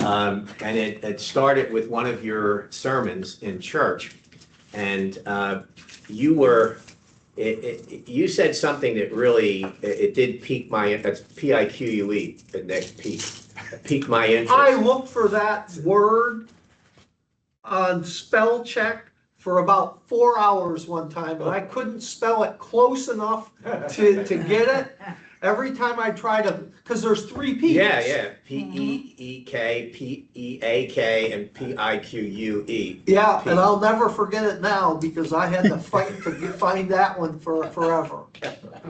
And it started with one of your sermons in church, and you said something that really it did pique my, that's P-I-Q-U-E, the next piqued my interest. I looked for that word on spell check for about 4 hours one time, and I couldn't spell it close enough to get it. Every time I try to, because there's 3 P's. Yeah. P-E-E-K, P-E-A-K, and P-I-Q-U-E. Yeah, and I'll never forget it now because I had to fight to find that one for forever.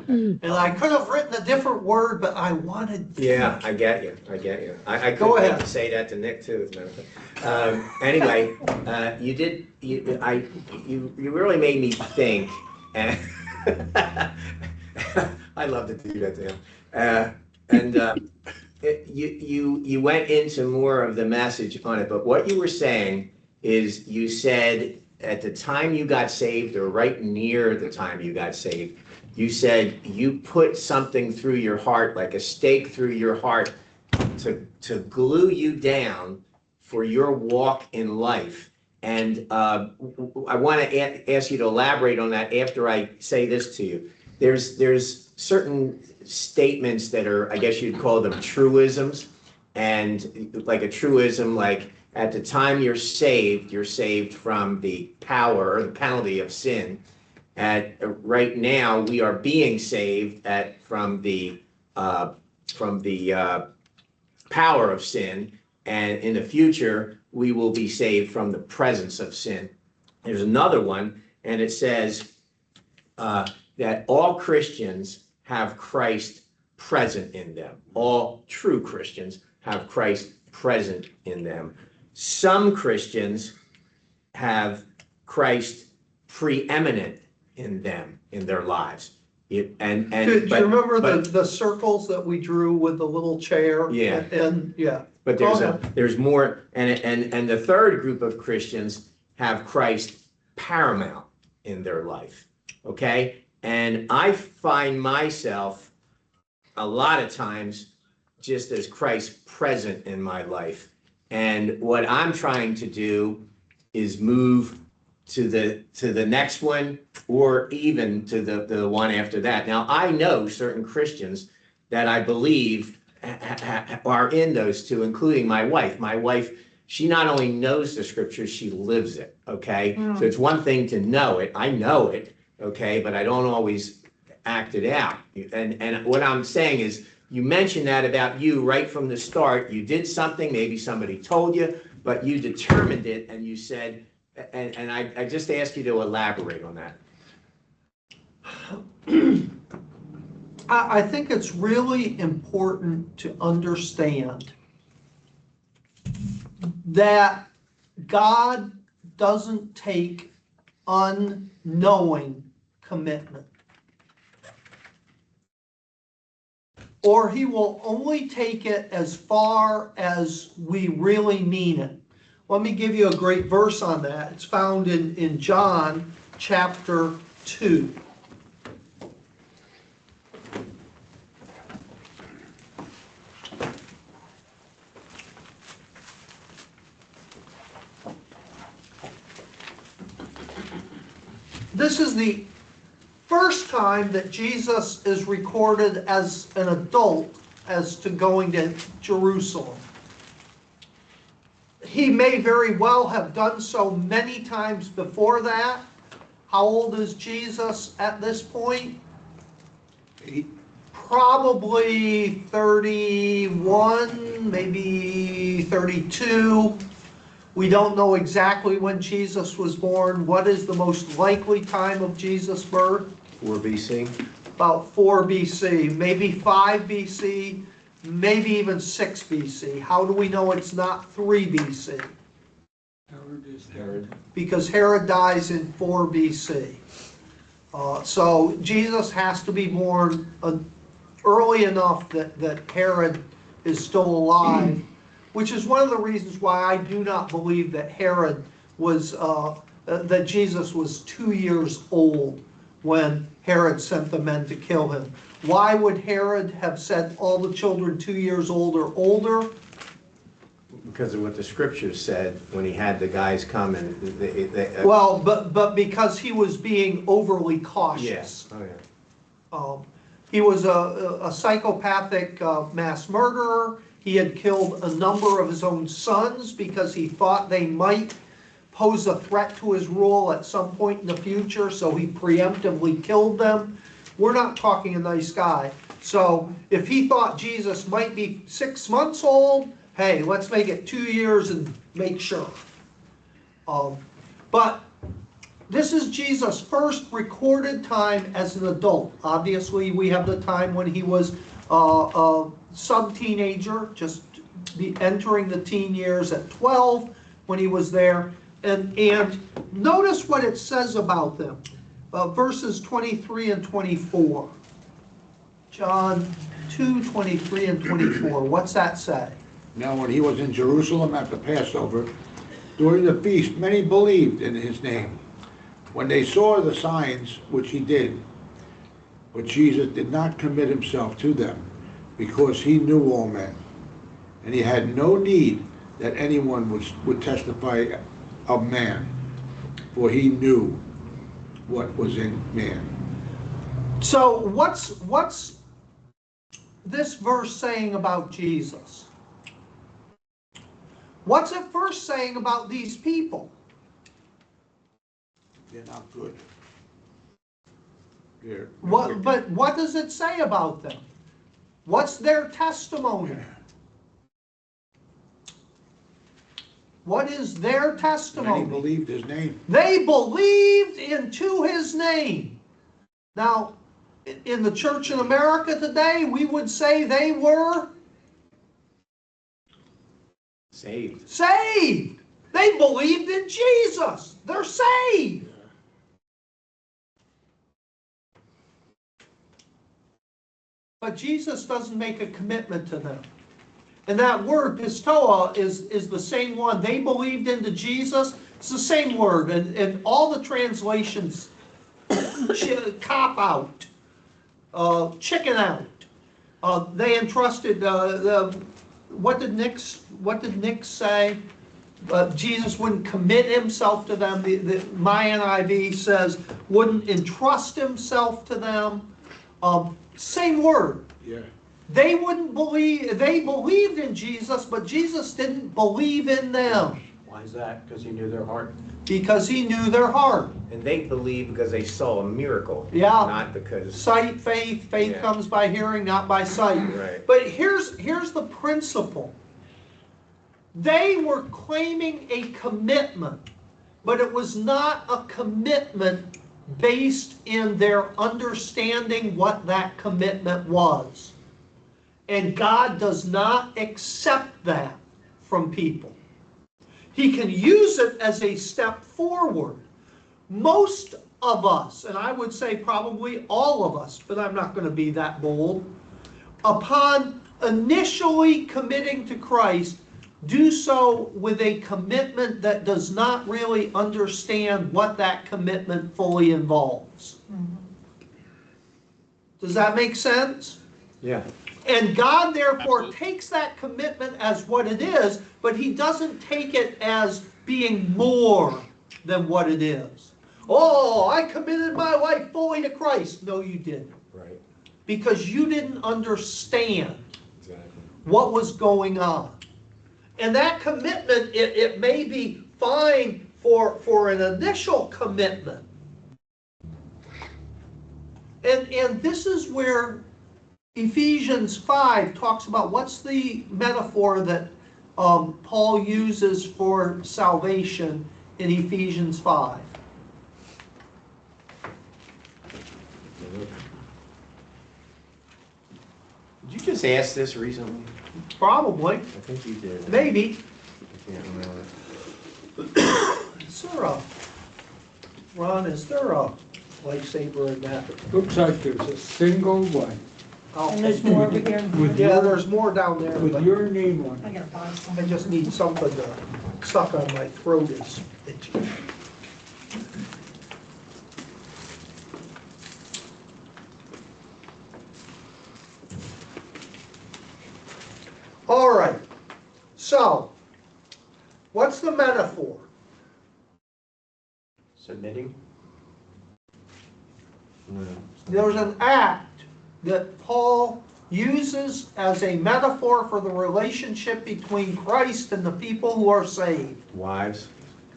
And I could have written a different word, but I wanted to. Yeah, I get you. I Go couldn't wait ahead. to say that to Nick too, as a matter of fact. Anyway, you really made me think, and I love to do that to him. You went into more of the message on it, but what you were saying is you said at the time you got saved, or right near the time you got saved, you said you put something through your heart, like a stake through your heart, to glue you down for your walk in life. And I want to ask you to elaborate on that after I say this to you. There's certain statements that are, I guess you'd call them truisms, and like a truism, like at the time you're saved from the power or the penalty of sin. Right now, we are being saved from the power of sin, and in the future, we will be saved from the presence of sin. There's another one, and it says that all Christians have Christ present in them. All true Christians have Christ present in them. Some Christians have Christ preeminent in them, in their lives. Do you remember the circles that we drew with the little chair? Yeah. Yeah. But there's more, and the third group of Christians have Christ paramount in their life. Okay? And I find myself a lot of times just as Christ present in my life. And what I'm trying to do is move to the next one, or even to the one after that. Now, I know certain Christians that I believe are in those two, including my wife. My wife, she not only knows the scriptures, she lives it, okay? So it's one thing to know it. I know it, okay, but I don't always act it out. And what I'm saying is, you mentioned that about you right from the start. You did something, maybe somebody told you, but you determined it, and you said, and I just ask you to elaborate on that. I think it's really important to understand that God doesn't take unknowing commitment. Or he will only take it as far as we really mean it. Let me give you a great verse on that. It's found in John chapter 2. This is the first time that Jesus is recorded as an adult as to going to Jerusalem. He may very well have done so many times before that. How old is Jesus at this point? Probably 31, maybe 32. We don't know exactly when Jesus was born. What is the most likely time of Jesus' birth? 4 BC. About 4 BC, maybe 5 BC, maybe even 6 BC. How do we know it's not 3 BC? Herod. Because Herod dies in 4 BC. So Jesus has to be born early enough that Herod is still alive, which is one of the reasons why I do not believe that Herod was, that Jesus was 2 years old when Herod sent the men to kill him. Why would Herod have sent all the children 2 years old or older? Because of what the scriptures said when he had the guys come and Well, but because he was being overly cautious. yes. Oh, yeah. He was a psychopathic mass murderer. He had killed a number of his own sons because he thought they might pose a threat to his rule at some point in the future, so he preemptively killed them. We're not talking a nice guy. So if he thought Jesus might be 6 months old, hey, let's make it 2 years and make sure. But this is Jesus' first recorded time as an adult. Obviously, we have the time when he was a sub-teenager, just entering the teen years at 12 when he was there. And notice what it says about them. Verses 23 and 24. John 2, 23 and 24. What's that say? Now when he was in Jerusalem at the Passover, during the feast, many believed in his name, when they saw the signs which he did. But Jesus did not commit himself to them, because he knew all men, and he had no need that anyone would testify of man, for he knew what was in man. So what's this verse saying about Jesus? What's it first saying about these people? They're not good. They're But what does it say about them? What's their testimony? What is their testimony? Many believed his name. They believed into his name. Now, in the church in America today, we would say they were Saved. saved. They believed in Jesus. They're saved. But Jesus doesn't make a commitment to them. And that word, pistoa, is the same one. They believed into Jesus. It's the same word. And all the translations cop out, chicken out. They entrusted what did Nick say? Jesus wouldn't commit himself to them. My NIV says wouldn't entrust himself to them. Same word. Yeah. They wouldn't believe. They believed in Jesus, but Jesus didn't believe in them. Why is that? Because he knew their heart? Because he knew their heart. And they believed because they saw a miracle. Yeah. Not because. Sight, faith. Faith Yeah. comes by hearing, not by sight. Right. But here's the principle. They were claiming a commitment, but it was not a commitment based in their understanding what that commitment was. And God does not accept that from people. He can use it as a step forward. Most of us, and I would say probably all of us, but I'm not going to be that bold, upon initially committing to Christ, do so with a commitment that does not really understand what that commitment fully involves. Does that make sense? Yeah. And God therefore takes that commitment as what it is, but he doesn't take it as being more than what it is. Oh, I committed my life fully to Christ. No, you didn't. Right. Because you didn't understand Exactly. what was going on. And that commitment, it may be fine for an initial commitment. And this is where Ephesians 5 talks about what's the metaphor that Paul uses for salvation in Ephesians 5. Did you just ask this recently? Probably. I think you did. Maybe. I can't remember. Is there a, Ron, is there a lifesaver in that? Looks like there's a single one And there's more over here. with Yeah, your, there's more down there, with but your name on I it. gotta buy some. I just need something to suck on. My throat is itchy. All right, so What's the metaphor? Submitting. There's an act that Paul uses as a metaphor for the relationship between Christ and the people who are saved. Wives,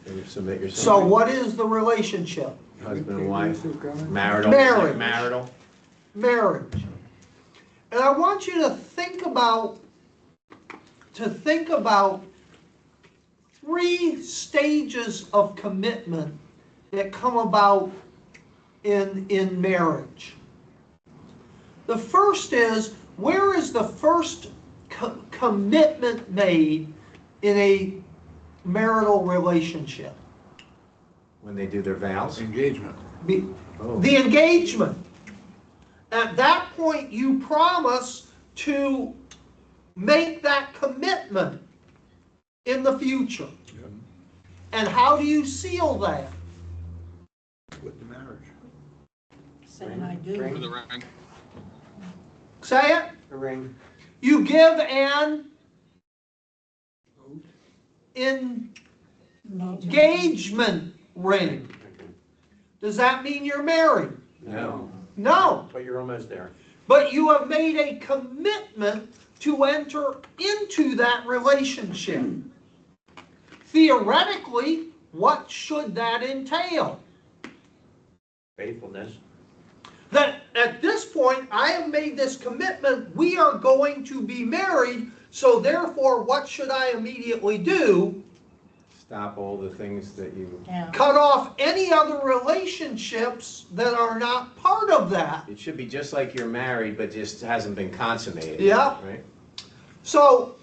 can you submit yourself? So what is the relationship? Husband and wife, Marriage. marital, Marriage. like marital. Marriage. And I want you to think about three stages of commitment that come about in marriage. The first is, where is the first commitment made in a marital relationship? When they do their vows. Engagement. Oh. The engagement. At that point, you promise to make that commitment in the future. Yep. And how do you seal that? With the marriage. Saying I do. Ring. For the ring. Say it. A ring. You give an engagement ring. Does that mean you're married? No. No. But you're almost there. But you have made a commitment to enter into that relationship. Theoretically, what should that entail? Faithfulness. That at this point, I have made this commitment, we are going to be married, so therefore, what should I immediately do? Stop all the things that you, Yeah. Cut off any other relationships that are not part of that. it should be just like you're married, but just hasn't been consummated. Yeah. Right? So,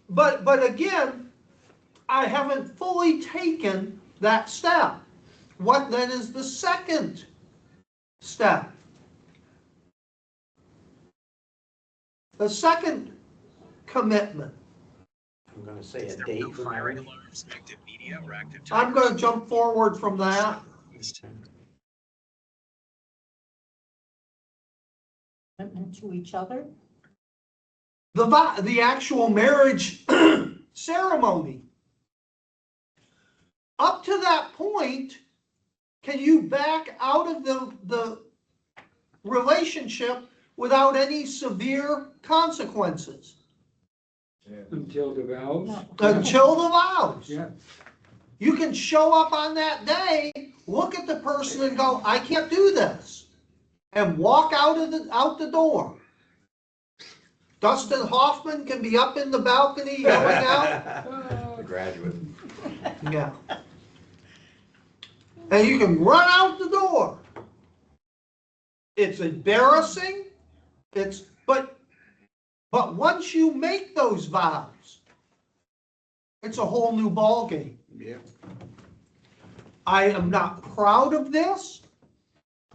but again, I haven't fully taken that step. What then is the second step? The second commitment. I'm going to say a date for marriage. I'm going to jump forward from that. Commitment to each other. The actual marriage ceremony. Up to that point, can you back out of the relationship without any severe consequences? Until the vows. No. Until the vows. Yeah. You can show up on that day, look at the person and go, I can't do this. And walk out the door. Dustin Hoffman can be up in the balcony yelling out. The graduate. Yeah. And you can run out the door. It's embarrassing. But once you make those vows, it's a whole new ballgame. Yeah. I am not proud of this,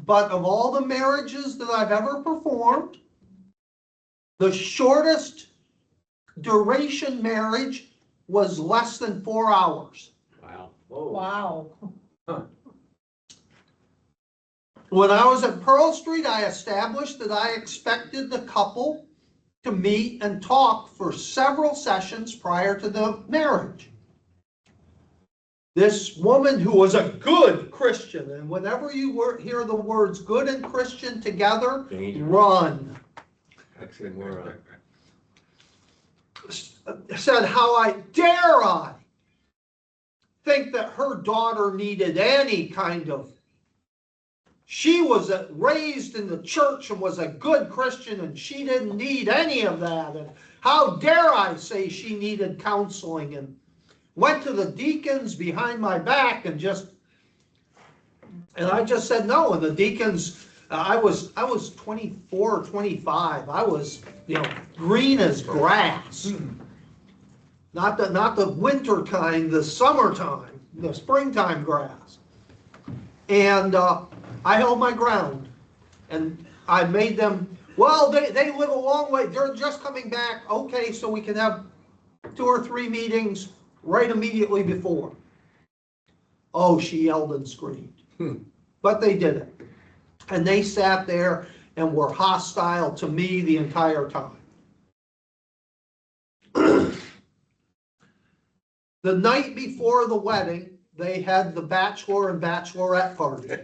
but of all the marriages that I've ever performed, the shortest duration marriage was less than 4 hours. Wow. Whoa. Wow. When I was at Pearl Street, I established that I expected the couple to meet and talk for several sessions prior to the marriage. This woman who was a good Christian, and whenever you hear the words good and Christian together, run. Oxymoron. Said, how dare I think that her daughter needed any kind of, she was raised in the church and was a good Christian and she didn't need any of that. And how dare I say she needed counseling, and went to the deacons behind my back and I just said no. And the deacons, I was 24 or 25. I was, green as grass. Not the winter kind, the summertime, the springtime grass. And I held my ground, and I made them, well, they live a long way. They're just coming back. Okay, so we can have 2 or 3 meetings right immediately before. Oh, she yelled and screamed. But they did it. And they sat there and were hostile to me the entire time. The night before the wedding, they had the bachelor and bachelorette party.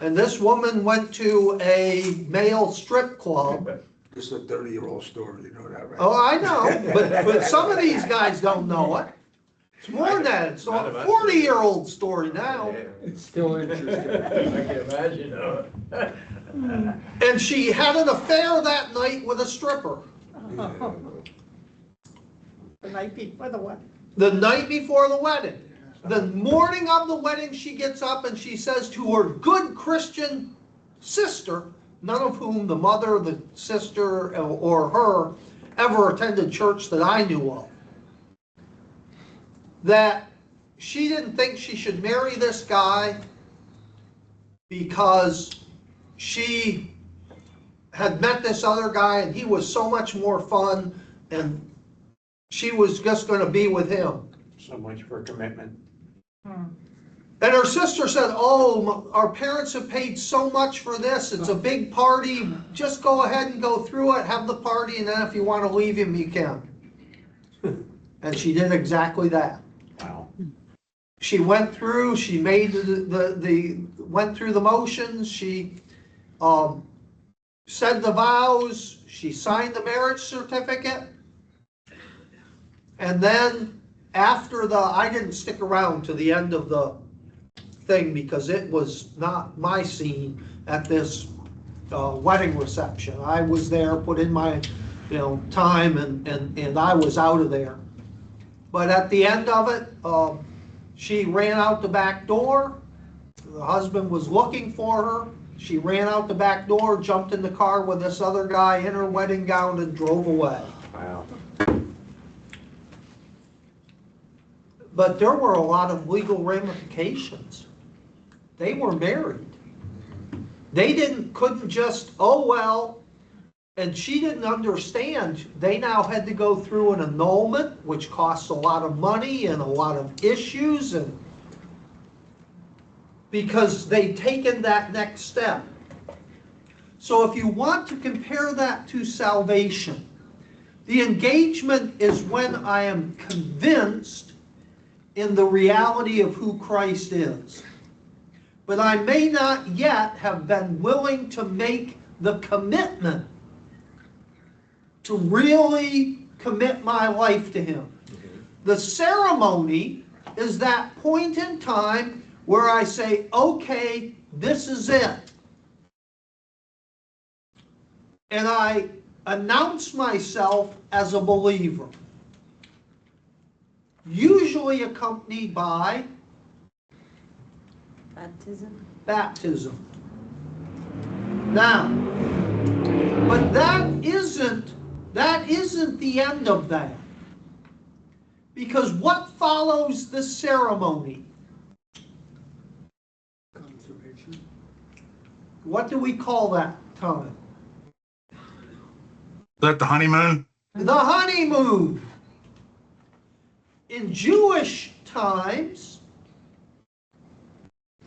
And this woman went to a male strip club. This is a 30-year-old story, you know that, right? Oh, I know, but some of these guys don't know it. It's more than that, it's a None of us 40-year-old story now. It's still interesting. I can imagine. And she had an affair that night with a stripper. The night before the wedding. The night before the wedding. The morning of the wedding, she gets up and she says to her good Christian sister, none of whom the mother, the sister, or her ever attended church that I knew of, that she didn't think she should marry this guy because she had met this other guy and he was so much more fun and she was just going to be with him. So much for commitment. And her sister said, oh, our parents have paid so much for this. It's a big party. Just go ahead and go through it, have the party, and then if you want to leave him, you can. And she did exactly that. Wow. She went through, she made went through the motions, she said the vows, she signed the marriage certificate. And then after I didn't stick around to the end of the thing because it was not my scene at this wedding reception. I was there, put in my time, and I was out of there. But at the end of it, she ran out the back door. The husband was looking for her. She ran out the back door, jumped in the car with this other guy in her wedding gown and drove away. Wow. But there were a lot of legal ramifications. They were married. They couldn't just, oh well, and she didn't understand. They now had to go through an annulment, which costs a lot of money and a lot of issues, and because they'd taken that next step. So if you want to compare that to salvation, the engagement is when I am convinced in the reality of who Christ is. But I may not yet have been willing to make the commitment to really commit my life to Him. The ceremony is that point in time where I say, okay, this is it. And I announce myself as a believer. Usually accompanied by baptism. Now, but that isn't the end of that. Because what follows the ceremony? Consummation. What do we call that time? Is that the honeymoon? The honeymoon. In Jewish times,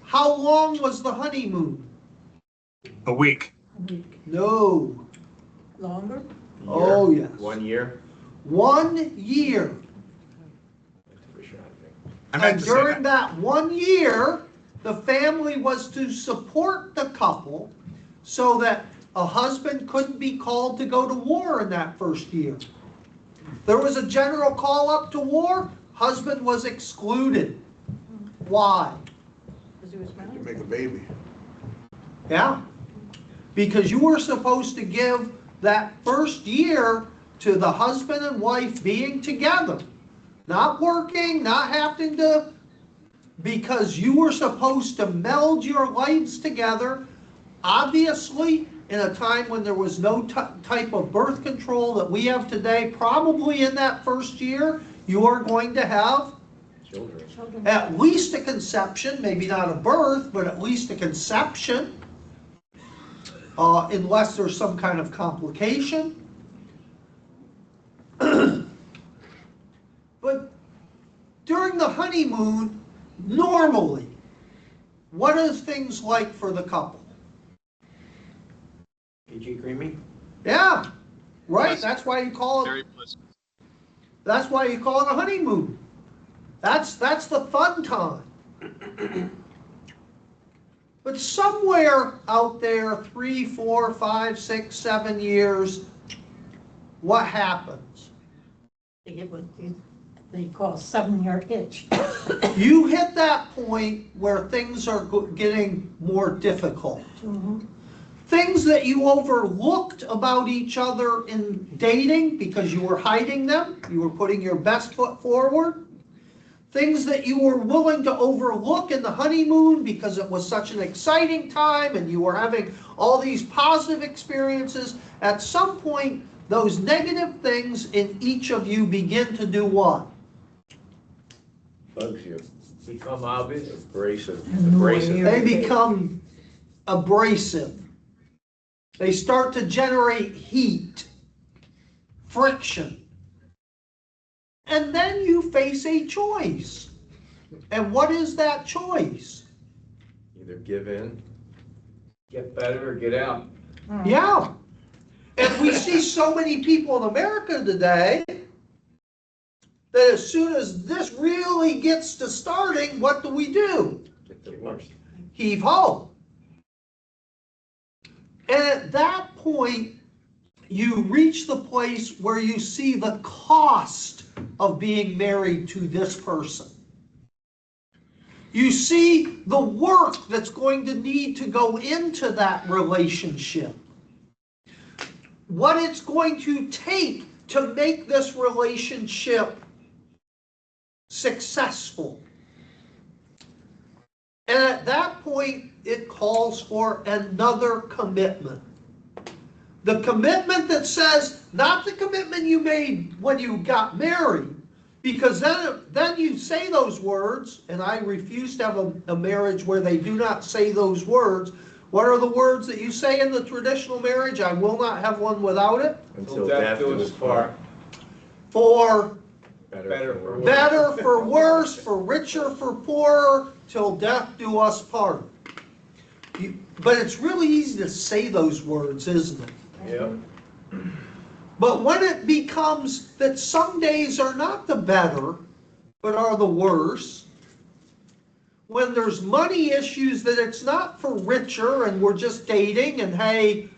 how long was the honeymoon? A week. No. Longer? Oh, yes. 1 year? 1 year. I meant And to say during that. that 1 year, the family was to support the couple so that a husband couldn't be called to go to war in that first year. There was a general call up to war, husband was excluded. Why? Because he was To married. make a baby. Yeah. Because you were supposed to give that first year to the husband and wife being together. Not working, not having to, because you were supposed to meld your lives together. Obviously, in a time when there was no type of birth control that we have today, probably in that first year, you are going to have Children. at least a conception, maybe not a birth, but at least a conception, unless there's some kind of complication. But during the honeymoon, normally, what are things like for the couple? PG creamy? Yeah, right, that's why you call it. Very pleasant. That's why you call it a honeymoon. That's the fun time. But somewhere out there, 3, 4, 5, 6, 7 years, what happens? They get what they call 7-year itch. You hit that point where things are getting more difficult. Things that you overlooked about each other in dating because you were hiding them, you were putting your best foot forward. Things that you were willing to overlook in the honeymoon because it was such an exciting time and you were having all these positive experiences. At some point, those negative things in each of you begin to do what? Bugs you. Become obvious. Abrasive. They become abrasive. They start to generate heat, friction. And then you face a choice. And what is that choice? Either give in, get better, or get out. Yeah. And we see so many people in America today that as soon as this really gets to starting, what do? Get divorced. Heave ho. And at that point, you reach the place where you see the cost of being married to this person. You see the work that's going to need to go into that relationship. What it's going to take to make this relationship successful. And at that point, it calls for another commitment. The commitment that says, not the commitment you made when you got married, because then you say those words, and I refuse to have a marriage where they do not say those words. What are the words that you say in the traditional marriage? I will not have one without it. Until death do us part. For Better for worse. better, for worse, for richer, for poorer, till death do us part. But it's really easy to say those words, isn't it? Yep. But when it becomes that some days are not the better, but are the worse, when there's money issues that it's not for richer and we're just dating and hey,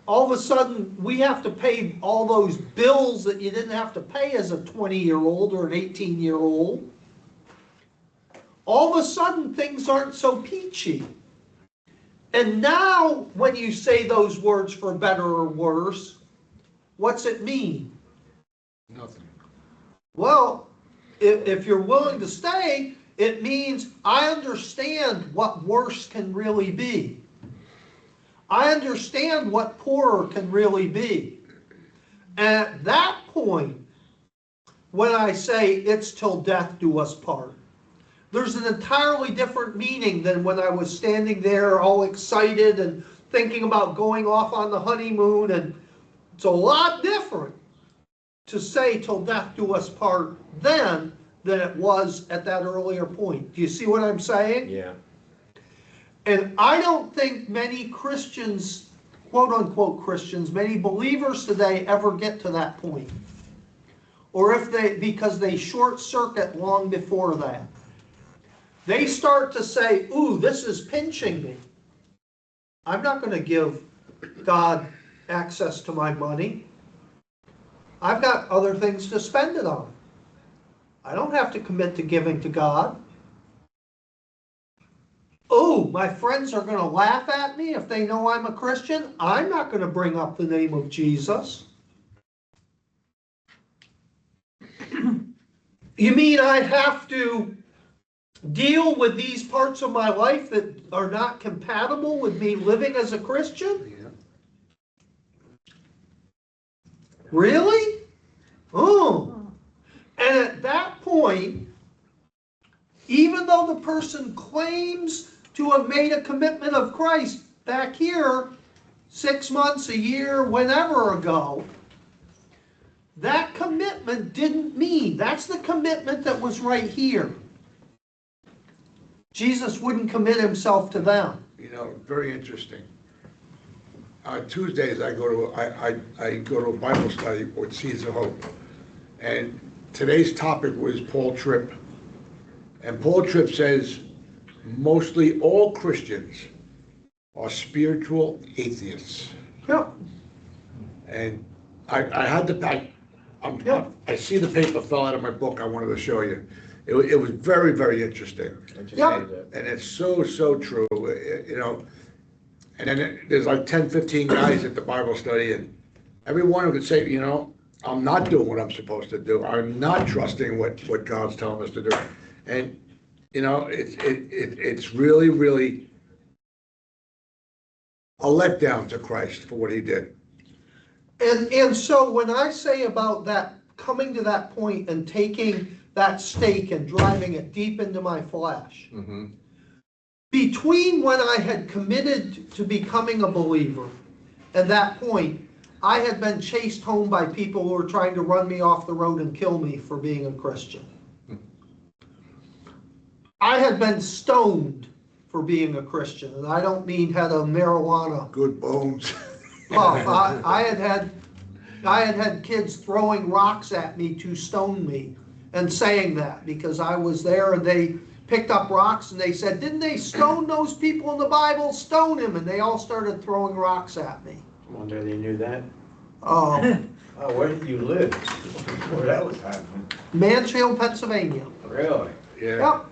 all of a sudden we have to pay all those bills that you didn't have to pay as a 20-year-old or an 18-year-old. All of a sudden things aren't so peachy. And now when you say those words for better or worse, what's it mean? Nothing. Well, if you're willing to stay, it means I understand what worse can really be. I understand what poorer can really be. And at that point, when I say it's till death do us part, there's an entirely different meaning than when I was standing there all excited and thinking about going off on the honeymoon. And it's a lot different to say till death do us part then than it was at that earlier point. Do you see what I'm saying? Yeah. And I don't think many Christians, quote unquote Christians, many believers today ever get to that point. Or if because they short circuit long before that. They start to say, ooh, this is pinching me. I'm not going to give God access to my money. I've got other things to spend it on. I don't have to commit to giving to God. Oh, my friends are going to laugh at me if they know I'm a Christian. I'm not going to bring up the name of Jesus. You mean I have to deal with these parts of my life that are not compatible with me living as a Christian? Yeah. Really? Oh. And at that point, even though the person claims to have made a commitment of Christ back here 6 months, a year, whenever ago, that commitment didn't mean, that's the commitment that was right here. Jesus wouldn't commit himself to them. You know, very interesting. Tuesdays I go to a Bible study with Seeds of Hope. And today's topic was Paul Tripp. And Paul Tripp says, mostly all Christians are spiritual atheists. Yep. And I had to, I see the paper fell out of my book I wanted to show you. It was very, very interesting. Yep. And it's so, so true, you know. And then there's like 10, 15 guys at the Bible study, and every one of them could say, you know, I'm not doing what I'm supposed to do. I'm not trusting what God's telling us to do. And, you know, it's really, really a letdown to Christ for what he did. And so when I say about that, coming to that point and taking that stake and driving it deep into my flesh, between when I had committed to becoming a believer and that point, I had been chased home by people who were trying to run me off the road and kill me for being a Christian. I had been stoned for being a Christian, and I don't mean had a marijuana. Good bones. Well, I had had kids throwing rocks at me to stone me and saying that because I was there, and they picked up rocks and they said, didn't they stone those people in the Bible? Stone him. And they all started throwing rocks at me. Wonder they knew that. Oh, Where did you live? Where that was happening? Mansfield, Pennsylvania. Really? Yeah. Yep.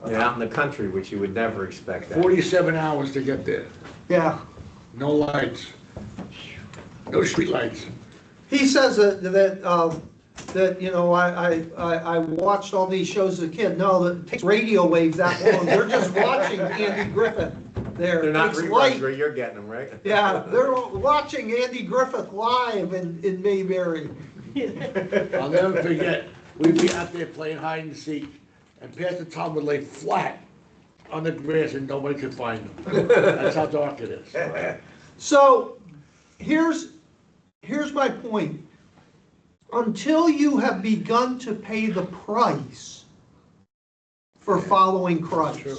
Yeah, out in the country, which you would never expect that. 47 hours to get there. Yeah. No lights. No street lights. He says that you know, I watched all these shows as a kid. No, it takes radio waves that long. They're just watching Andy Griffith there. They're not It's reruns light. where you're getting them, right? Yeah, they're watching Andy Griffith live in Mayberry. I'll never forget, we'd be out there playing hide and seek, and Pastor Tom would lay flat on the grass and nobody could find him. That's how dark it is. So here's my point. Until you have begun to pay the price for following Christ, True.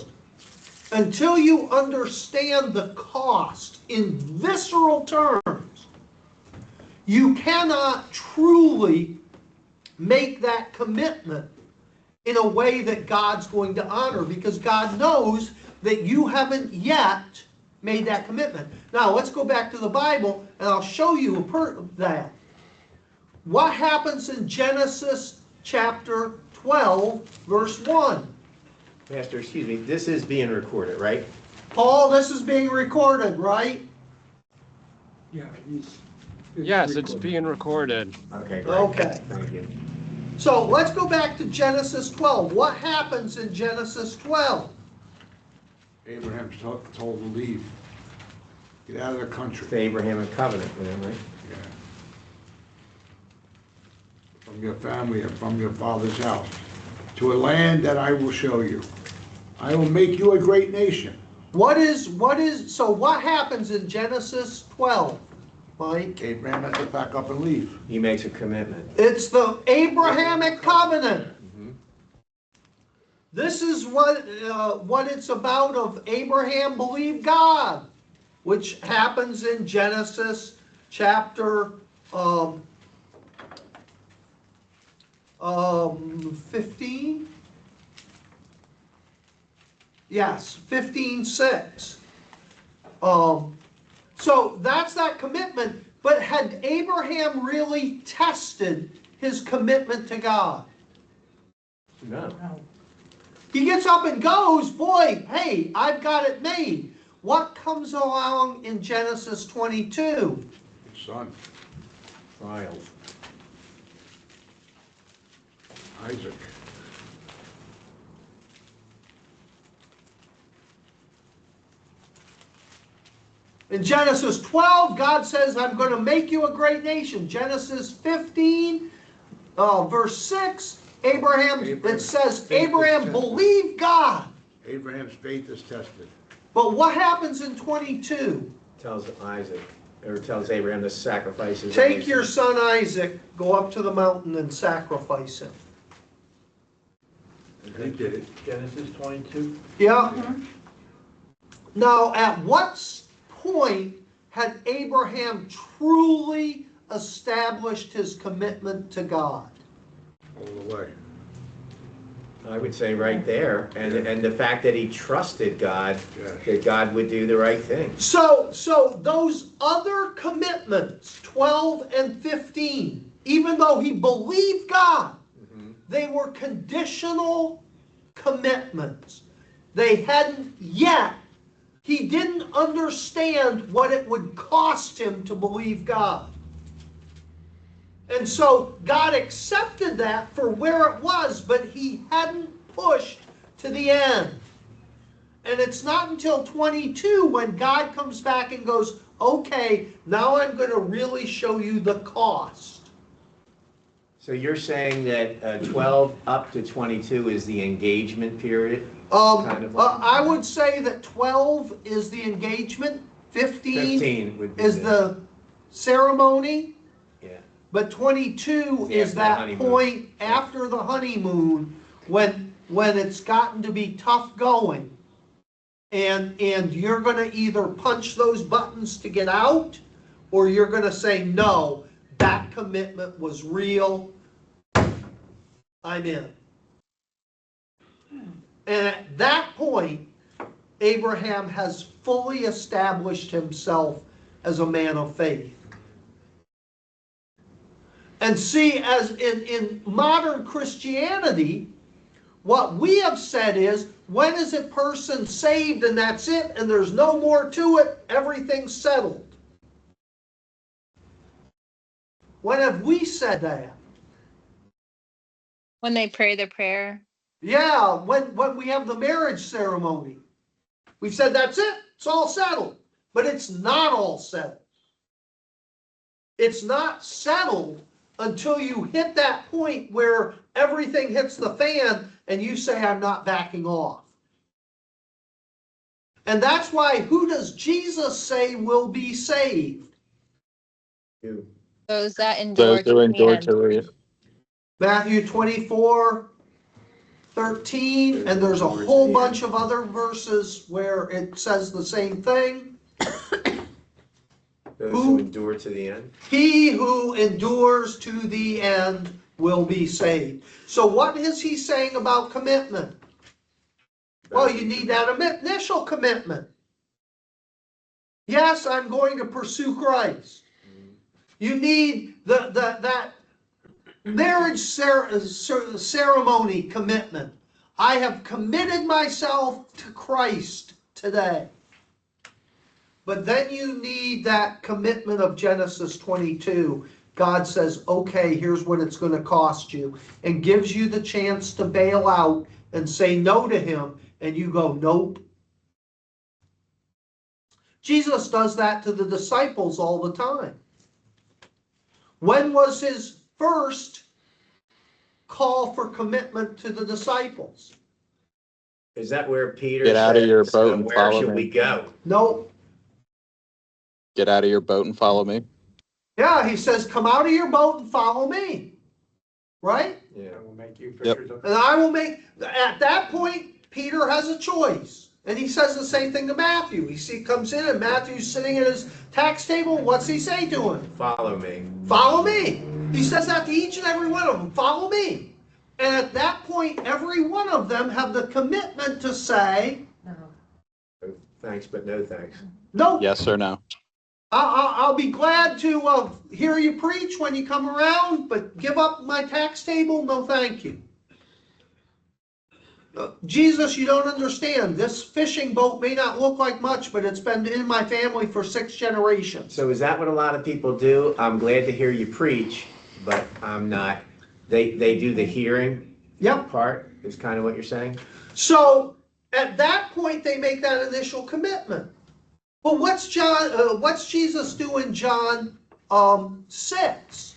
until you understand the cost in visceral terms, you cannot truly make that commitment in a way that God's going to honor, because God knows that you haven't yet made that commitment. Now, let's go back to the Bible, and I'll show you that. What happens in Genesis chapter 12, verse 1? Pastor, excuse me, this is being recorded, right? Paul, this is being recorded, right? Yeah, Yes, it's recorded. being recorded. Okay, great. Okay. Thank you. So let's go back to Genesis 12. What happens in Genesis 12? Abraham's told to leave. Get out of the country. It's the Abrahamic covenant with him, right? Yeah. From your family and from your father's house, to a land that I will show you. I will make you a great nation. So what happens in Genesis 12, Mike? Abraham has to pack up and leave. He makes a commitment. It's the Abrahamic covenant. This is what it's about of Abraham believed God, which happens in Genesis chapter 15? Yes, 15:6. So that's that commitment. But had Abraham really tested his commitment to God? No. He gets up and goes, boy, hey, I've got it made. What comes along in Genesis 22? His son, Trials. Isaac. In Genesis 12, God says, I'm going to make you a great nation. Genesis 15, verse 6, it says, Abraham believed God. Abraham's faith is tested. But what happens in 22? Tells Isaac, or tells Abraham to sacrifice his Take only your son. son Isaac, go up to the mountain and sacrifice him. And he did it. Genesis 22? Yeah. Now, at what point had Abraham truly established his commitment to God? all the way. I would say right there, and the fact that he trusted God, Yes. that God would do the right thing. So those other commitments, 12 and 15, even though he believed God, they were conditional commitments. They hadn't yet, he didn't understand what it would cost him to believe God. And so God accepted that for where it was, but he hadn't pushed to the end. And it's not until 22 when God comes back and goes, okay, now I'm going to really show you the cost. So you're saying that 12 up to 22 is the engagement period? I would say that 12 is the engagement, 15 would be is the ceremony, yeah. but 22 is After the that honeymoon. point after the honeymoon when it's gotten to be tough going. And you're going to either punch those buttons to get out, or you're going to say, no, that commitment was real. I'm in. And at that point, Abraham has fully established himself as a man of faith. And see, as in modern Christianity, what we have said is, when is a person saved and that's it, and there's no more to it, everything's settled? When have we said that? When they pray the prayer. Yeah, when we have the marriage ceremony. We've said that's it, it's all settled. But it's not all settled. It's not settled until you hit that point where everything hits the fan and you say, I'm not backing off. And that's why, who does Jesus say will be saved? You. Those that endure to the end. to it. Matthew 24:13, and there's a whole bunch of other verses where it says the same thing. Those who endure to the end. He who endures to the end will be saved. So what is he saying about commitment? Well, you need that initial commitment. Yes, I'm going to pursue Christ. You need that marriage ceremony commitment. I have committed myself to Christ today. But then you need that commitment of Genesis 22. God says, okay, here's what it's going to cost you, and gives you the chance to bail out and say no to him, and you go, nope. Jesus does that to the disciples all the time. When was his first call for commitment to the disciples? Is that where Peter Get out of said, your boat and where follow should me. we go? Nope. Get out of your boat and follow me. Yeah, he says, come out of your boat and follow me. Right? Yeah. I will make you fishers of And I will make, at that point, Peter has a choice. And he says the same thing to Matthew. He comes in and Matthew's sitting at his tax table. What's he say to him? Follow me. Follow me. He says that to each and every one of them. Follow me. And at that point, every one of them have the commitment to say, No. Thanks, but no thanks. no, Yes or no? I'll be glad to hear you preach when you come around, but give up my tax table? No, thank you. Jesus, you don't understand. This fishing boat may not look like much, but it's been in my family for 6 generations. So is that what a lot of people do? I'm glad to hear you preach, but I'm not. They do the hearing Yep. part, is kind of what you're saying? So at that point, they make that initial commitment. But what's Jesus do in John 6?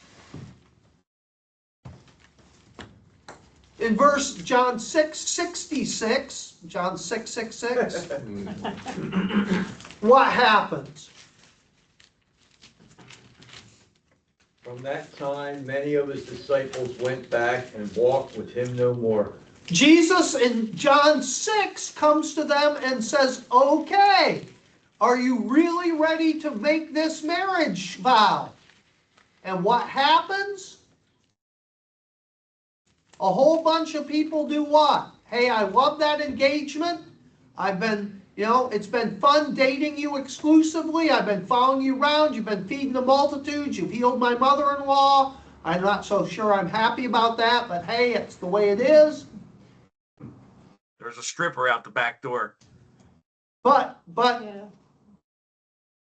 In John 6:66, John 6:66, what happens? From that time, many of his disciples went back and walked with him no more. Jesus in John 6 comes to them and says, okay, are you really ready to make this marriage vow? And what happens? a whole bunch of people do what? Hey, I love that engagement. I've been, it's been fun dating you exclusively. I've been following you around. You've been feeding the multitudes. You've healed my mother-in-law. I'm not so sure I'm happy about that, but hey, it's the way it is. There's a stripper out the back door. But Yeah.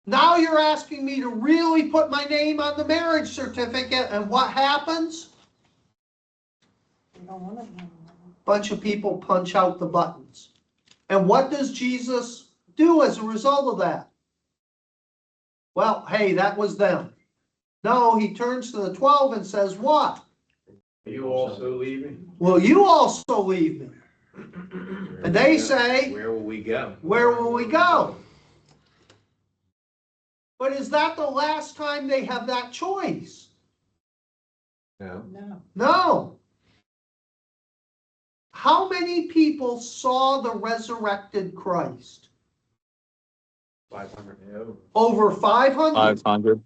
now you're asking me to really put my name on the marriage certificate, and what happens? You don't want to. Bunch of people punch out the buttons. And what does Jesus do as a result of that? Well, hey, that was them. No, he turns to the 12 and says, what? Are you also leaving? Will you also leave me? And they say, Where will we go? where will we go? But is that the last time they have that choice? No. No. No. How many people saw the resurrected Christ? 500. Over 500. 500.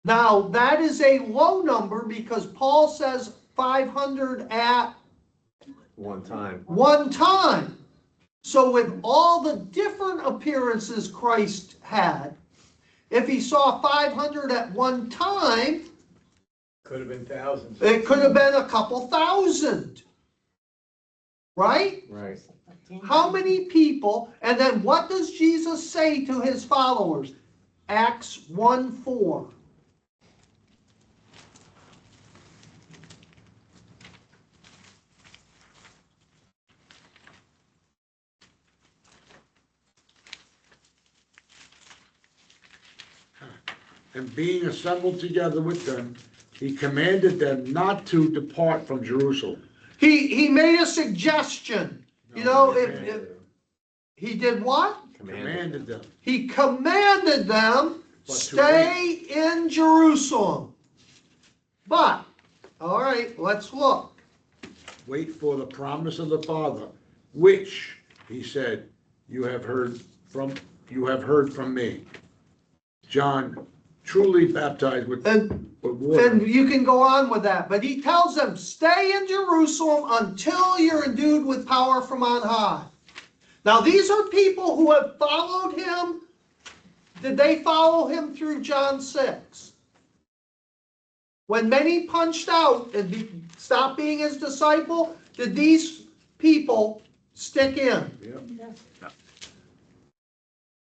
Now, that is a low number because Paul says 500 at One time. one time. So with all the different appearances Christ had, if he saw 500 at one time, Could have been thousands. it could have been a couple thousand. Right? Right. How many people, and then what does Jesus say to his followers? Acts 1:4. And being assembled together with them, he commanded them not to depart from Jerusalem. He made a suggestion. If he did what? Commanded them. He commanded them, But to stay in Jerusalem. But, all right, let's look. Wait for the promise of the Father, which, he said, you have heard from me. John truly baptized with water. And you can go on with that. But he tells them, stay in Jerusalem until you're endued with power from on high. Now, these are people who have followed him. Did they follow him through John 6? When many punched out and stopped being his disciple, did these people stick in? Yep.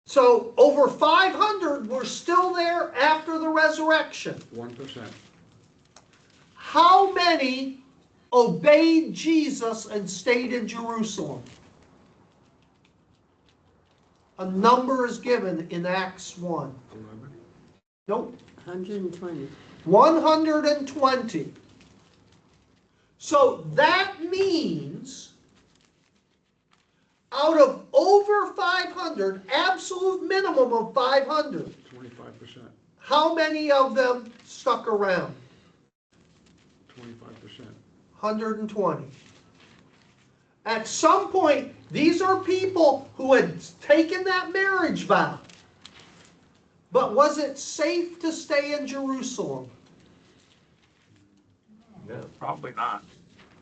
So over 500 were still there after the resurrection. 1%. How many obeyed Jesus and stayed in Jerusalem? A number is given in Acts 1. 11. Nope. 120. 120. So that means out of over 500, absolute minimum of 500, 25%. how many of them stuck around? 25%. 120. At some point, these are people who had taken that marriage vow. But was it safe to stay in Jerusalem? No. Probably not.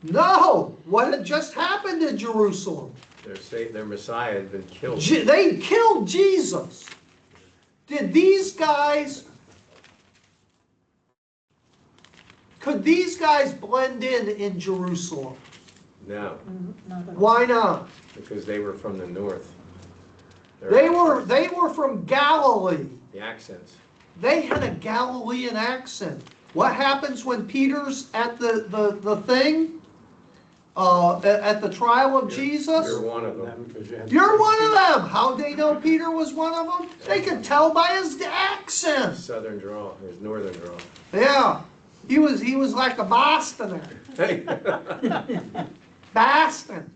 No. What had just happened in Jerusalem? Their Messiah had been killed. They killed Jesus. Could these guys blend in Jerusalem? No, Why not? because they were from the north. They were from Galilee. The accents. They had a Galilean accent. What happens when Peter's at the thing? At the trial of Jesus? You're one of them. You're one of them. How'd they know Peter was one of them? They could tell by his accent. Southern drawl, his northern drawl. Yeah. He was like a Bostoner. Hey. Boston.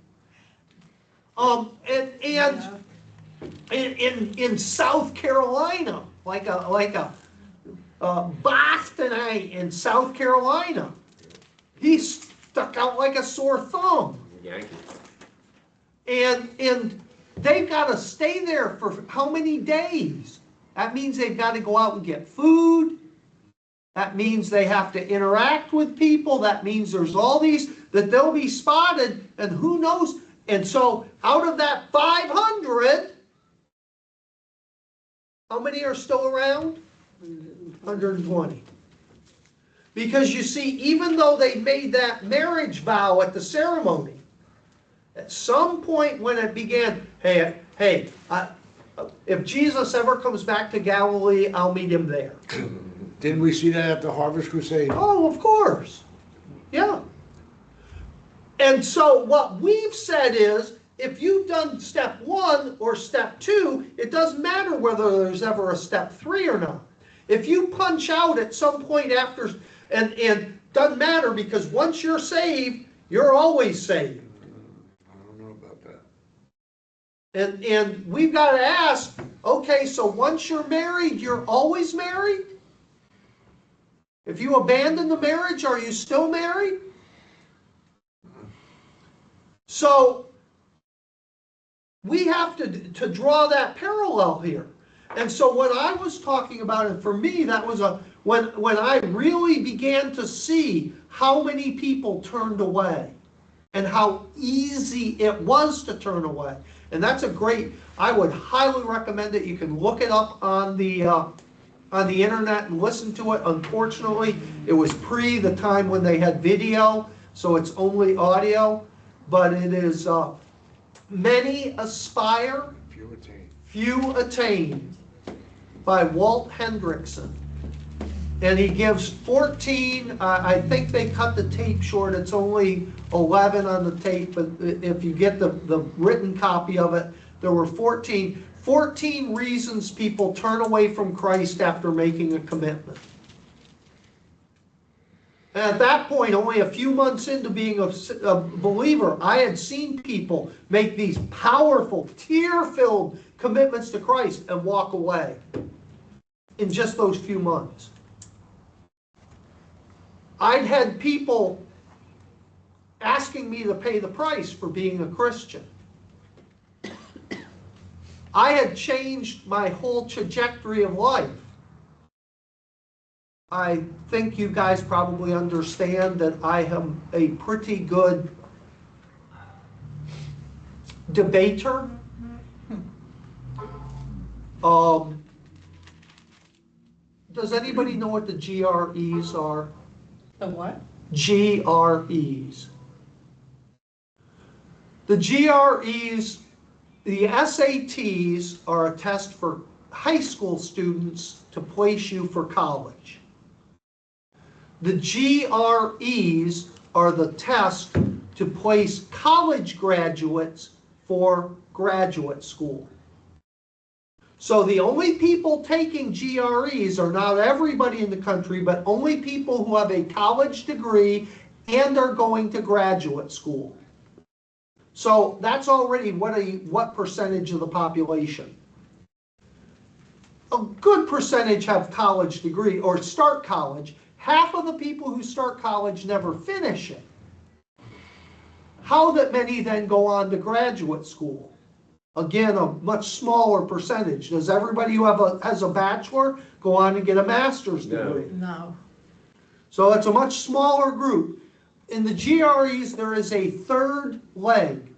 And in South Carolina, like a Bostonite in South Carolina, he stuck out like a sore thumb. Yankee. And they've got to stay there for how many days? That means they've got to go out and get food. That means they have to interact with people. That means there's all these, that they'll be spotted, and who knows. And so out of that 500, how many are still around? 120. Because you see, even though they made that marriage vow at the ceremony, at some point when it began, hey, if Jesus ever comes back to Galilee, I'll meet him there. Didn't we see that at the Harvest Crusade? Oh, of course. Yeah. And so what we've said is, if you've done step 1 or step 2, it doesn't matter whether there's ever a step 3 or not. If you punch out at some point after, and doesn't matter, because once you're saved, you're always saved. I don't know about that. And we've got to ask, okay, so once you're married, you're always married? If you abandon the marriage, are you still married? So we have to draw that parallel here. And so what I was talking about, and for me, that was when I really began to see how many people turned away and how easy it was to turn away. And that's a great, I would highly recommend it. You can look it up on the internet and listen to it. Unfortunately, it was pre the time when they had video, so it's only audio. But it is Many Aspire, Few Attain by Walt Hendrickson. And he gives 14, I think they cut the tape short, it's only 11 on the tape, but if you get the written copy of it, there were 14 reasons people turn away from Christ after making a commitment. And at that point, only a few months into being a believer, I had seen people make these powerful, tear-filled commitments to Christ and walk away in just those few months. I'd had people asking me to pay the price for being a Christian. I had changed my whole trajectory of life. I think you guys probably understand that I am a pretty good debater. Does anybody know what the GREs are? The what? GREs. The GREs, the SATs are a test for high school students to place you for college. The GREs are the test to place college graduates for graduate school. So the only people taking GREs are not everybody in the country, but only people who have a college degree and are going to graduate school. So that's already what percentage of the population? A good percentage have college degree or start college. Half of the people who start college never finish it. How that many then go on to graduate school? Again, a much smaller percentage. Does everybody who has a bachelor go on and get a master's degree? No. So it's a much smaller group. In the GREs, there is a third leg.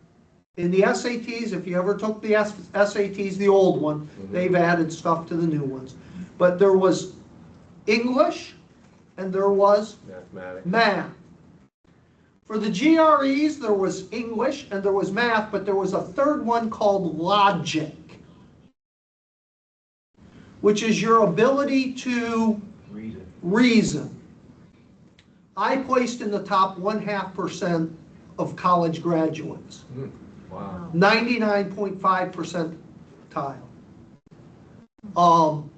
In the SATs, if you ever took the SATs, the old one, they've added stuff to the new ones. But there was English and there was math. For the GREs, there was English and there was math, but there was a third one called logic, which is your ability to reason. I placed in the top 0.5% of college graduates. Wow. 99.5 percentile.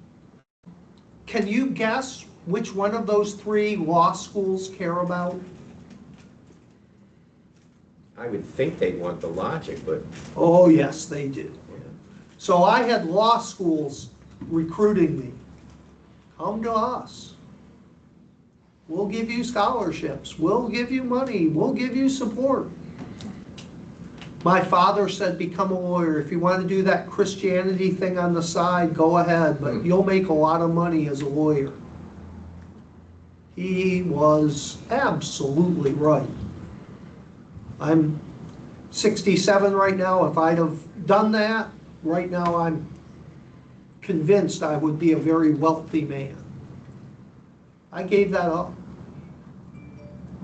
Can you guess which one of those 3 law schools care about? I would think they'd want the logic, but Oh, yes, they do. So I had law schools recruiting me. Come to us. We'll give you scholarships. We'll give you money. We'll give you support. My father said, become a lawyer. If you want to do that Christianity thing on the side, go ahead, but you'll make a lot of money as a lawyer. He was absolutely right. I'm 67 right now. If I'd have done that, right now I'm convinced I would be a very wealthy man. I gave that up.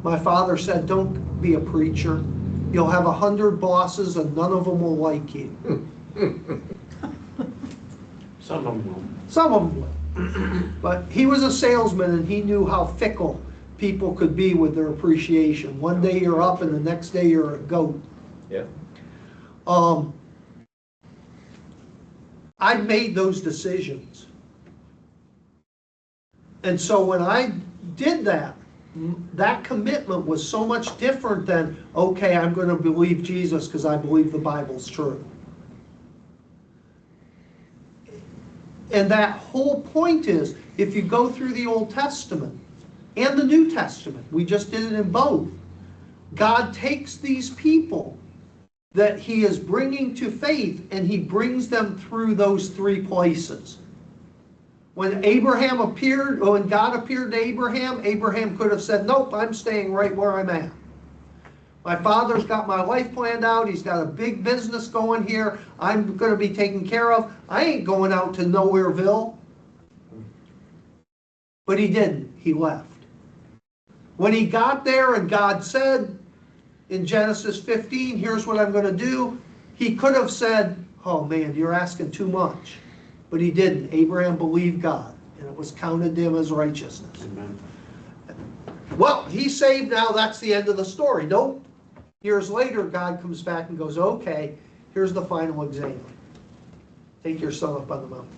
My father said, don't be a preacher. You'll have 100 bosses and none of them will like you. Some of them will. Some of them will. But he was a salesman and he knew how fickle people could be with their appreciation. One day you're up and the next day you're a goat. Yeah. I made those decisions. And so when I did that, that commitment was so much different than, okay, I'm going to believe Jesus because I believe the Bible's true. And that whole point is, if you go through the Old Testament and the New Testament, we just did it in both, God takes these people that he is bringing to faith and he brings them through those three places. When Abraham appeared, when God appeared to Abraham, Abraham could have said, nope, I'm staying right where I'm at. My father's got my life planned out. He's got a big business going here. I'm going to be taken care of. I ain't going out to Nowhereville. But he didn't. He left. When he got there and God said in Genesis 15, here's what I'm going to do, he could have said, oh man, you're asking too much. But he didn't. Abraham believed God, and it was counted to him as righteousness. Amen. Well, he's saved now. That's the end of the story. Nope. Years later, God comes back and goes, okay, here's the final exam. Take your son up on the mountain.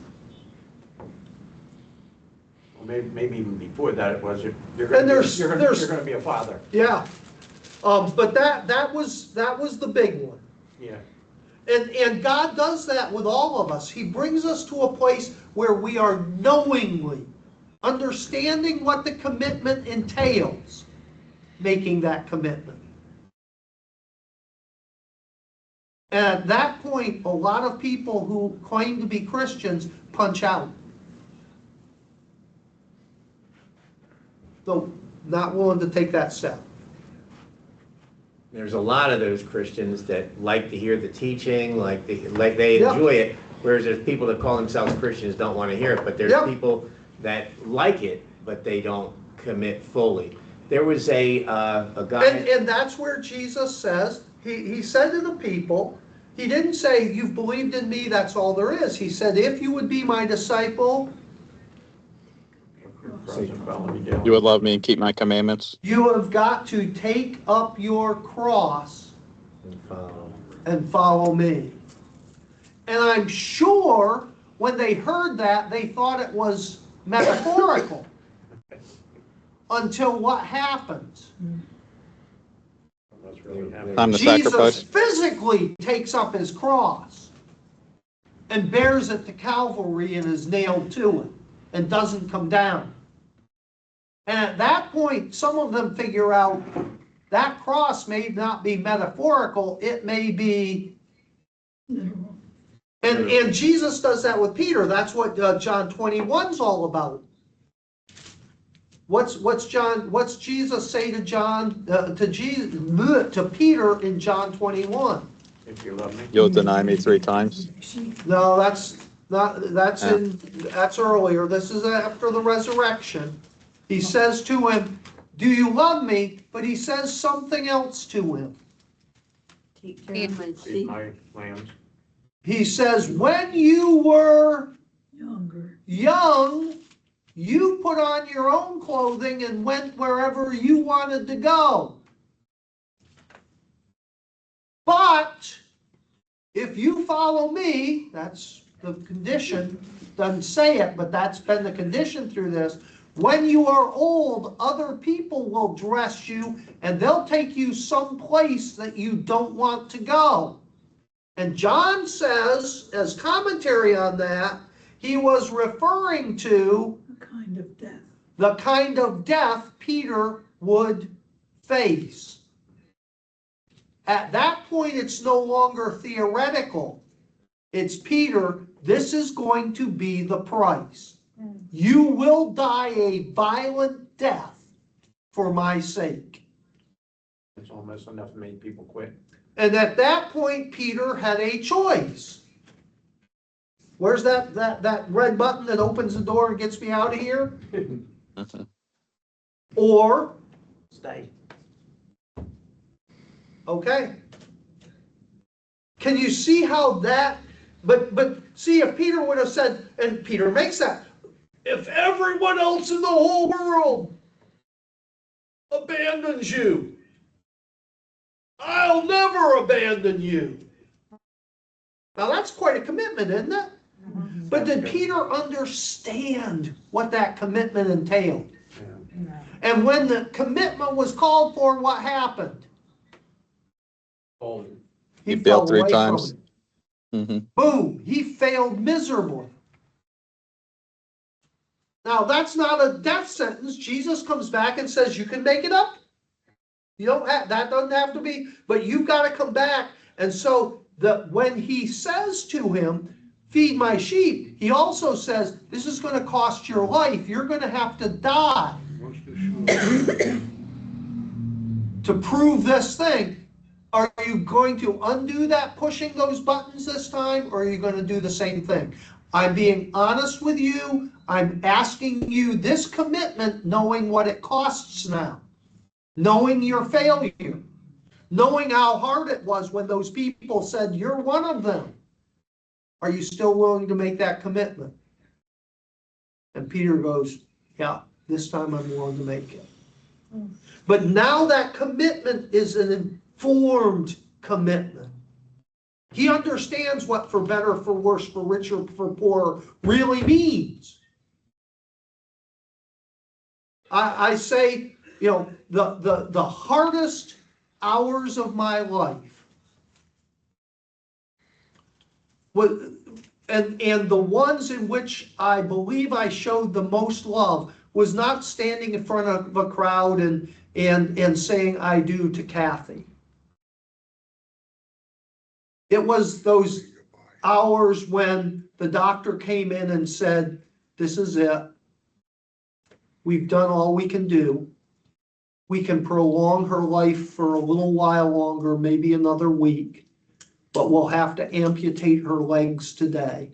Well, maybe even before that it was, you're And going to be a father. Yeah. But that was the big one. Yeah. And God does that with all of us. He brings us to a place where we are knowingly understanding what the commitment entails, making that commitment. And at that point, a lot of people who claim to be Christians punch out. So, not willing to take that step. There's a lot of those Christians that like to hear the teaching, like they Yep. enjoy it, whereas there's people that call themselves Christians don't want to hear it, but there's Yep. people that like it, but they don't commit fully. There was a guy. And that's where Jesus says, he said to the people, he didn't say, you've believed in me, that's all there is. He said, if you would be my disciple, You would love me and keep my commandments. you have got to take up your cross and follow me. And I'm sure when they heard that, they thought it was metaphorical. Until what happens? Time to Jesus sacrifice. physically takes up his cross and bears it to Calvary and is nailed to it and doesn't come down. And at that point, some of them figure out that cross may not be metaphorical, it may be. And Jesus does that with Peter. That's what John 21's all about. What's Jesus say to to Peter in John 21? If you love me. You'll deny me 3 times. No, that's earlier. This is after the resurrection. He says to him, do you love me? But he says something else to him. Take care of my Feed sheep. my lambs. He says, when you were young, you put on your own clothing and went wherever you wanted to go. But if you follow me, that's the condition, doesn't say it, but that's been the condition through this. When you are old, other people will dress you and they'll take you someplace that you don't want to go. And John says, as commentary on that, he was referring to the kind of death Peter would face. At that point, it's no longer theoretical. It's Peter, this is going to be the price. You will die a violent death for my sake. It's almost enough to make people quit. And at that point, Peter had a choice. Where's that red button that opens the door and gets me out of here? Or, Stay. okay. Can you see how that, but see, if Peter would have said, and Peter makes that, if everyone else in the whole world abandons you, I'll never abandon you. Now that's quite a commitment, isn't it? But did Peter understand what that commitment entailed? No. And when the commitment was called for, what happened? Oh, He fell failed 3 away from times. it. Hmm. Boom, he failed miserably. Now that's not a death sentence. Jesus comes back and says, you can make it up. You don't have, that doesn't have to be, but you've got to come back. And so when he says to him, feed my sheep, he also says, this is going to cost your life. You're going to have to die to prove this thing. Are you going to undo that pushing those buttons this time, or are you going to do the same thing? I'm being honest with you. I'm asking you this commitment, knowing what it costs now, knowing your failure, knowing how hard it was when those people said, you're one of them. Are you still willing to make that commitment? And Peter goes, yeah, this time I'm willing to make it. But now that commitment is an informed commitment. He understands what for better, for worse, for richer, for poorer really means. I say, you know, the hardest hours of my life and the ones in which I believe I showed the most love was not standing in front of a crowd and saying I do to Kathy. It was those hours when the doctor came in and said, this is it. We've done all we can do. We can prolong her life for a little while longer, maybe another week, but we'll have to amputate her legs today.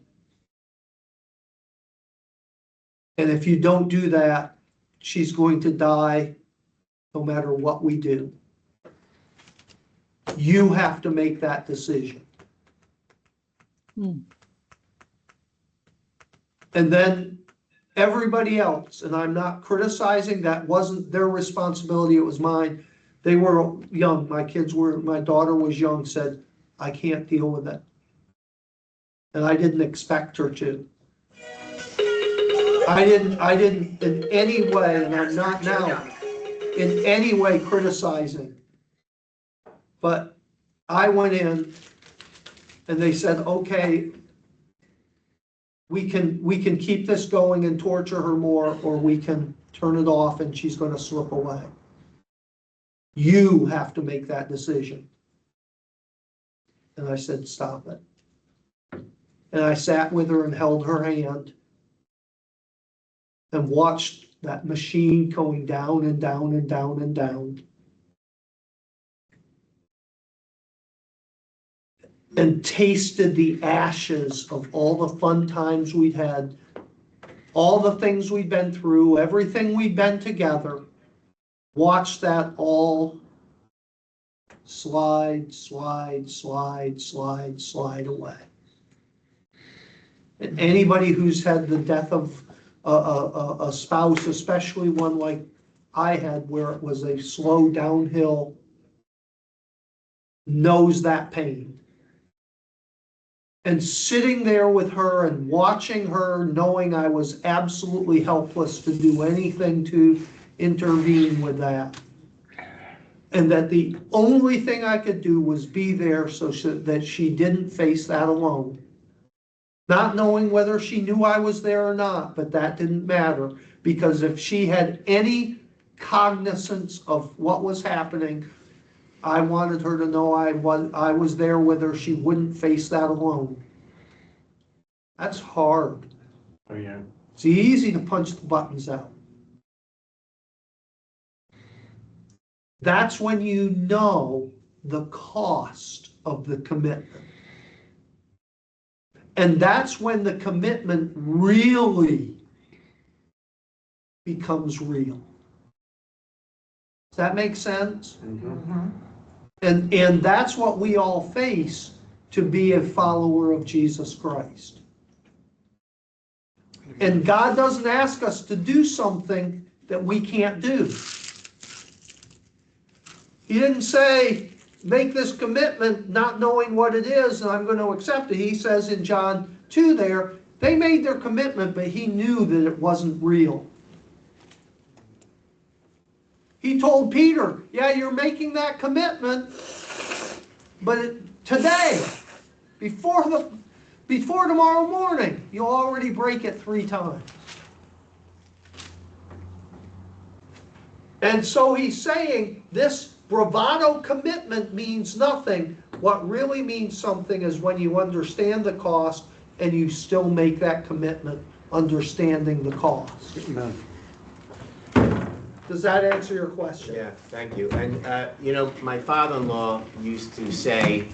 And if you don't do that, she's going to die no matter what we do. You have to make that decision. And then everybody else, and I'm not criticizing, that wasn't their responsibility, it was mine. They were young, my daughter was young, said, I can't deal with it. And I didn't expect her to. I didn't in any way, and I'm not now, in any way criticizing. But I went in and they said, okay, we can keep this going and torture her more, or we can turn it off and she's going to slip away. You have to make that decision. And I said, stop it. And I sat with her and held her hand and watched that machine going down and down and down and down. And tasted the ashes of all the fun times we'd had, all the things we'd been through, everything we'd been together. Watched that all slide, slide, slide, slide, slide away. And anybody who's had the death of a spouse, especially one like I had, where it was a slow downhill, knows that pain. And sitting there with her and watching her, knowing I was absolutely helpless to do anything to intervene with that. And that the only thing I could do was be there so that she didn't face that alone. Not knowing whether she knew I was there or not, but that didn't matter. Because if she had any cognizance of what was happening, I wanted her to know I was there with her. She wouldn't face that alone. That's hard. Oh, yeah. It's easy to punch the buttons out. That's when you know the cost of the commitment. And that's when the commitment really becomes real. Does that make sense? And that's what we all face to be a follower of Jesus Christ. And God doesn't ask us to do something that we can't do. He didn't say, make this commitment not knowing what it is and I'm going to accept it. He says in John 2 there, they made their commitment, but he knew that it wasn't real. He told Peter, yeah, you're making that commitment, but today, before tomorrow morning, you'll already break it 3 times. And so he's saying this bravado commitment means nothing. What really means something is when you understand the cost and you still make that commitment, understanding the cost. Amen. Does that answer your question? Yeah, thank you. And, you know, my father-in-law used to say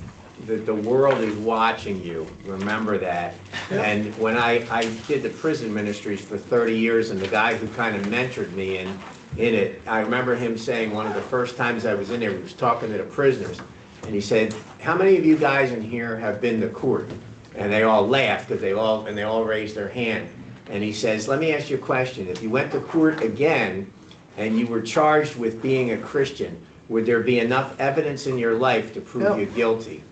that the world is watching you. Remember that. And when I did the prison ministries for 30 years, and the guy who kind of mentored me in it, I remember him saying one of the first times I was in there, he was talking to the prisoners, and he said, how many of you guys in here have been to court? And they all laughed because they all raised their hand. And he says, let me ask you a question. If you went to court again and you were charged with being a Christian, would there be enough evidence in your life to prove you guilty?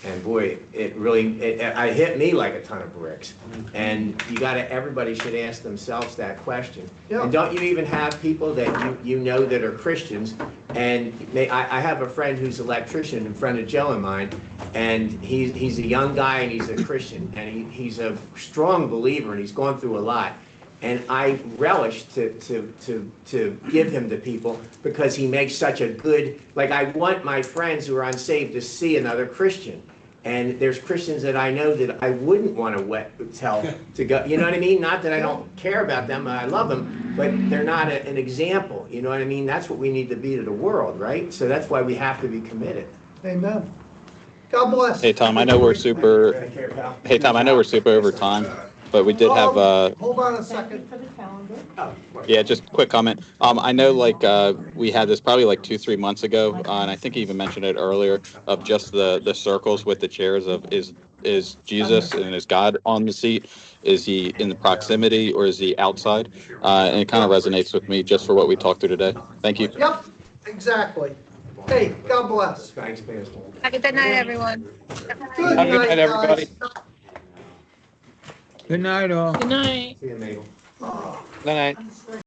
And boy, it hit me like a ton of bricks. And everybody should ask themselves that question. Yeah. And don't you even have people that you know that are Christians? And I have a friend who's an electrician, a friend of Joe and mine, and he's a young guy and he's a Christian, and he's a strong believer and he's gone through a lot. And I relish to give him to people because he makes such a good, like I want my friends who are unsaved to see another Christian. And there's Christians that I know that I wouldn't want to tell to go, you know what I mean? Not that I don't care about them, I love them, but they're not an example, you know what I mean? That's what we need to be to the world, right? So that's why we have to be committed. Amen. God bless. Hey, Tom, I know we're super over time, but we did have, Hold on a second. For the calendar. yeah, just quick comment. I know we had this probably 2-3 months ago, and I think he even mentioned it earlier, of just the circles with the chairs of is Jesus and is God on the seat? Is he in the proximity or is he outside? And it kind of resonates with me just for what we talked through today. Thank you. Yep, exactly. Hey, God bless. Thanks, Pastor. Have a good night, everyone. Good Have a good night, everybody. guys. Good night, all. Good night. See you, Mabel. Oh. Good night.